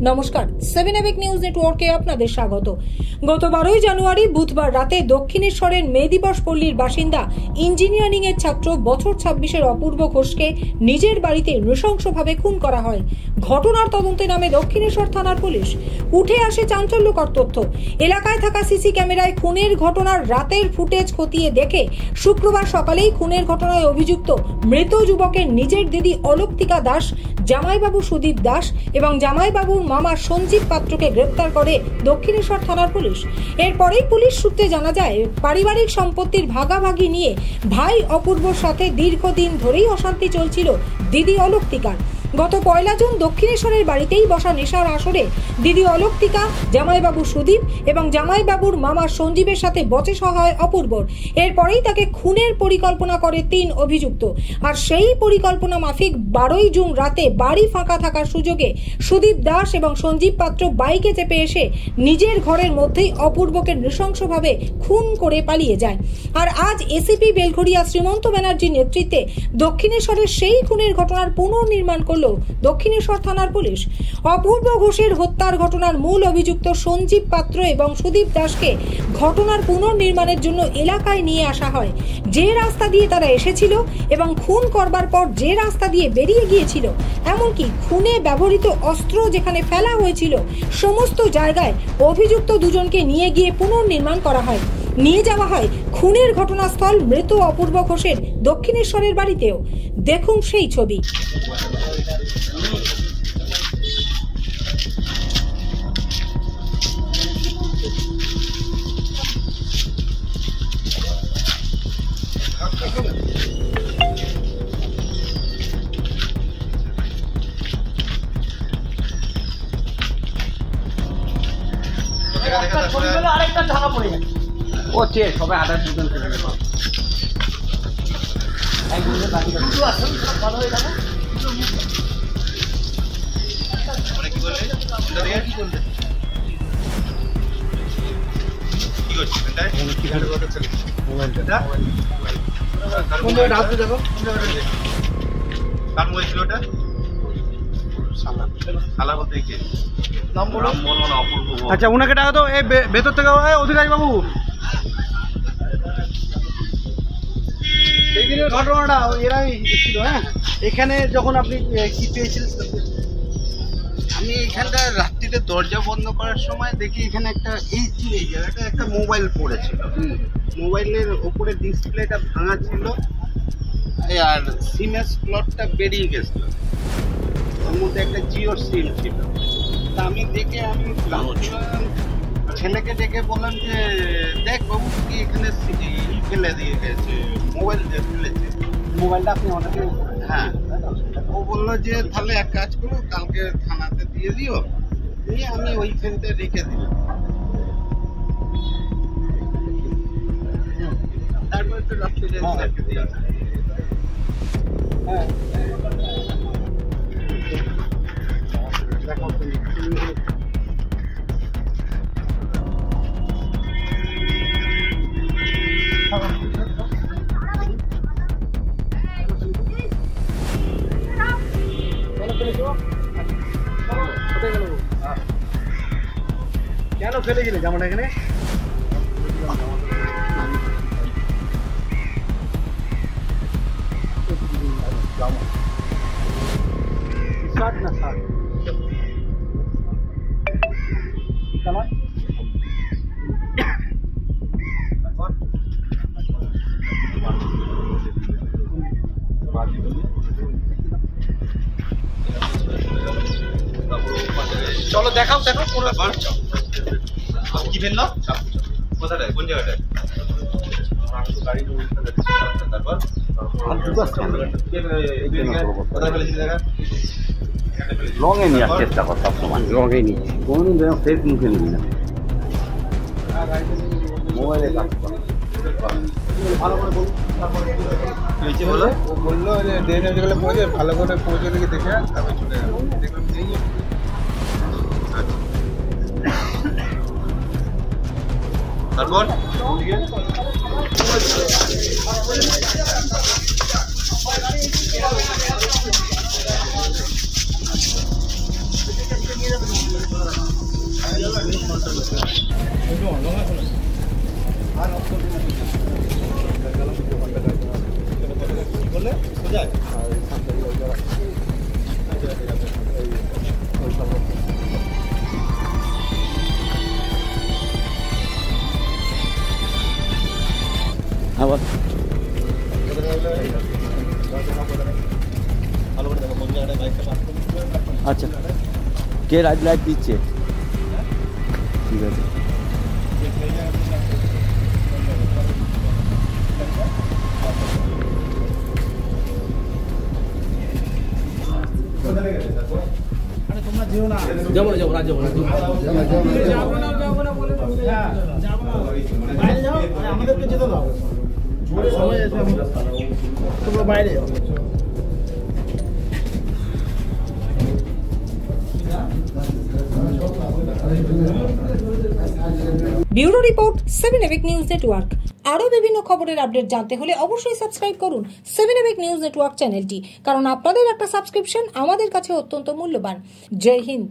নমস্কার, 7 EPIC news নেটওয়ার্কে আপনাদের স্বাগত। গত 12 জানুয়ারি বুধবার রাতে দক্ষিণেশ্বরের মে দিবস পল্লীর বাসিন্দা ইঞ্জিনিয়ারিং এর ছাত্র বছর 26-এর অপূর্ব ঘোষকে নিজের বাড়িতে নৃশংসভাবে খুন করা হয়। ঘটনার তদন্তে নামে দক্ষিণেশ্বর থানার পুলিশ। উঠে আসে চাঞ্চল্যকর তথ্য। এলাকায় থাকা সিসি ক্যামেরায় খুনের ঘটনার রাতের ফুটেজ খতিয়ে দেখে শুক্রবার সকালেই খুনের ঘটনায় অভিযুক্ত মৃত যুবকের নিজের দিদি অলক্তিকা দাস, জামাইবাবু সুদীপ দাস এবং জামাইবাবুর মামা সঞ্জীব পাত্রকে গ্রেপ্তার করে দক্ষিণেশ্বর থানার পুলিশ। এরপরেই পুলিশ সূত্রে জানা যায়, পারিবারিক সম্পত্তির ভাগাভাগি নিয়ে ভাই অপূর্বর সাথে দীর্ঘদিন ধরেই অশান্তি চলছিল দিদি অলক্তিকার। গত 1 জুন দক্ষিণেশ্বরের বাড়িতেই বসা নেশার আসরে দিদি অলক্তিকা, জামাইবাবু সুদীপ এবং জামাইবাবুর মামা সঞ্জীবের সাথে বচসা হয় অপূর্বর। এরপরেই তাকে খুনের পরিকল্পনা করে 3 অভিযুক্ত। আর সেই পরিকল্পনা মাফিক 12 জুন রাতে বাড়ি ফাঁকা থাকার সুযোগে সুদীপ দাস এবং সঞ্জীব পাত্র বাইকে চেপে এসে নিজের ঘরের মধ্যেই অপূর্বকে নৃশংসভাবে খুন করে পালিয়ে যায়। আর আজ এসিপি বেলঘরিয়া শ্রীমন্ত ব্যানার্জির নেতৃত্বে দক্ষিণেশ্বরের সেই খুনের ঘটনার পুনর্নির্মাণ দক্ষিণেশ্বর থানার পুলিশ। অপূর্ব ঘোষের হত্যার ঘটনার মূল অভিযুক্ত সঞ্জীব পাত্র এবং সুদীপ দাসকে ঘটনার পুনর্নির্মাণের জন্য এলাকায় নিয়ে আসা হয়। যে রাস্তা দিয়ে তারা এসেছিল এবং খুন করবার পর যে রাস্তা দিয়ে বেরিয়ে গিয়েছিল, এমনকি খুনে ব্যবহৃত অস্ত্র যেখানে ফেলা হয়েছিল, সমস্ত জায়গায় অভিযুক্ত দুজনকে নিয়ে গিয়ে পুনর্নির্মাণ করা হয়। নিয়ে যাওয়া হয় খুনের ঘটনাস্থল মৃত অপূর্ব ঘোষের দক্ষিণেশ্বরের বাড়িতেও। দেখুন সেই ছবি। আরেকটা ঢাকা পড়ে গেছে। ও চেয়ে সবে 28 জন চলে গেল। একজনের বাকি দুটো আছে, সব ভালো হয়ে যাবে। মানে কি বললে? এটা কি বলতে? কি হচ্ছে এটা? কি কাটে কথা চলে? মোবাইলটা। কোন জায়গায় হাত দেখো? কার মোবাইল ছিল ওটা? শালা বলতে কি? নাম বলো না অপূর্ব। আচ্ছা, উনাকে ডাকো তো। এই ভেতর থেকে অধিকারী বাবু। সেই দিনের ঘটনাটা এরাই ছিল। হ্যাঁ, এখানে যখন আপনি কি পেয়েছিলেন? আমি এইখানটা রাত্রিতে দরজা বন্ধ করার সময় দেখি এখানে একটা এই জায়গাটা একটা মোবাইল পড়েছিল। মোবাইলের ওপরে ডিসপ্লেটা ভাঙা ছিল আর সিমের স্লটটা বেরিয়ে গেছিল। ওর মধ্যে একটা জিওর সিম ছিল। তা আমি দেখে ছেলেকে ডেকে বললাম যে দেখ বাবু, কি এখানে ফেলে দিয়ে গেছে, মোবাইল ফেলেছে। মোবাইলটা আপনি অনেকে? হ্যাঁ। ও বললো যে তাহলে এক কাজ করো, কালকে থানাতে দিয়ে দিও। নিয়ে আমি ওইখানটা রেখে দিলাম। তারপরে তো রাত্রে রেখে দিলাম। হ্যাঁ, কেন ফেলে গেলে জামাটা এখানে? শার্ট না শার্ট জামাই? চলো দেখাও পুরো কি ফেললো? কোথায়? কোন জায়গাটায়? লঙে নিয়ে চেষ্টা কর, সবসময় লঙে নিয়ে কোনোদিন যেন ফেস মুখে নিবি না। মোবাইলে কাজ কর, ভালো করে বলুন। বলো। ও বললো যে দেড় হয়ে গেলে পৌঁছে, ভালো করে পৌঁছে দিকে দেখে তারপরে চলে গেল। দেখলাম এই তারপর আচ্ছা, কে রাইট লাইট দিচ্ছে? ঠিক আছে। Bureau report 7 EPIC news network. আরো বিভিন্ন খবরের আপডেট জানতে হলে অবশ্যই সাবস্ক্রাইব করুন 7 এবিক নিউজ নেটওয়ার্ক চ্যানেলটি, কারণ আপনাদের একটা সাবস্ক্রিপশন আমাদের কাছে অত্যন্ত মূল্যবান। জয় হিন্দ।